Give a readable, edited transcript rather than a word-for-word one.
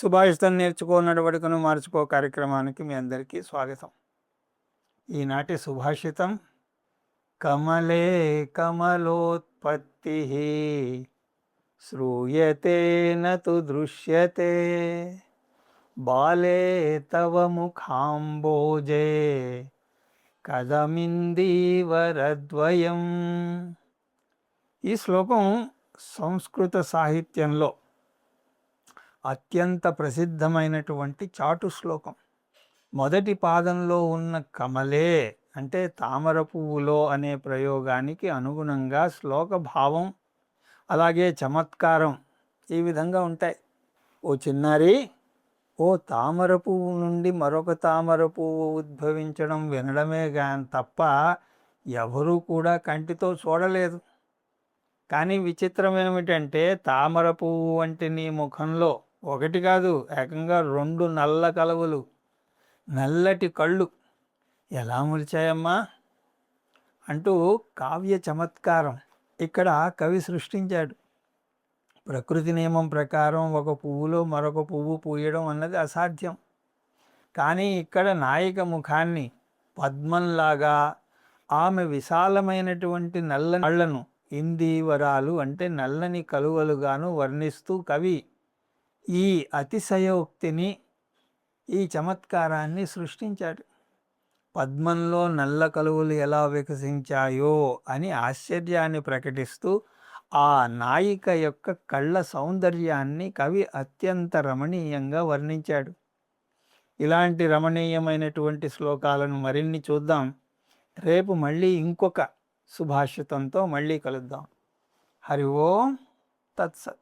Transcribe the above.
సుభాషితం నేర్చుకో నడవడికను మార్చుకో కార్యక్రమానికి మీ అందరికీ స్వాగతం. ఈనాటి సుభాషితం కమలే కమలోత్పత్తి శ్రూయతే నతు దృశ్యతే బాలే తవ ముఖాంబోజే కదమిందీవరద్వయం. ఈ శ్లోకం సంస్కృత సాహిత్యంలో అత్యంత ప్రసిద్ధమైనటువంటి చాటు శ్లోకం. మొదటి పాదంలో ఉన్న కమలే అంటే తామర పువ్వులో అనే ప్రయోగానికి అనుగుణంగా శ్లోక భావం అలాగే చమత్కారం ఈ విధంగా ఉంటాయి. ఓ చిన్నారి, ఓ తామర పువ్వు నుండి మరొక తామర పువ్వు ఉద్భవించడం వినడమే తప్ప ఎవరూ కూడా కంటితో చూడలేదు. కానీ విచిత్రం ఏమిటంటే తామర పువ్వు వంటి నీ ముఖంలో ఒకటి కాదు, ఏకంగా 2 నల్ల కలవులు, నల్లటి కళ్ళు ఎలా మొలిచాయమ్మా అంటూ కావ్య చమత్కారం ఇక్కడ కవి సృష్టించాడు. ప్రకృతి నియమం ప్రకారం ఒక పువ్వులో మరొక పువ్వు పూయడం అన్నది అసాధ్యం. కానీ ఇక్కడ నాయిక ముఖాన్ని పద్మంలాగా, ఆమె విశాలమైనటువంటి నల్ల కళ్ళను ఇందీవరాలు అంటే నల్లని కలువలుగాను వర్ణిస్తూ కవి ఈ అతిశయోక్తిని, ఈ చమత్కారాన్ని సృష్టించాడు. పద్మంలో నల్ల కలువలు ఎలా వికసించాయో అని ఆశ్చర్యాన్ని ప్రకటిస్తూ ఆ నాయిక యొక్క కళ్ళ సౌందర్యాన్ని కవి అత్యంత రమణీయంగా వర్ణించాడు. ఇలాంటి రమణీయమైనటువంటి శ్లోకాలను మరిన్ని చూద్దాం. రేపు మళ్ళీ ఇంకొక సుభాషితంతో మళ్ళీ కలుద్దాం. హరి ఓం తత్సత్.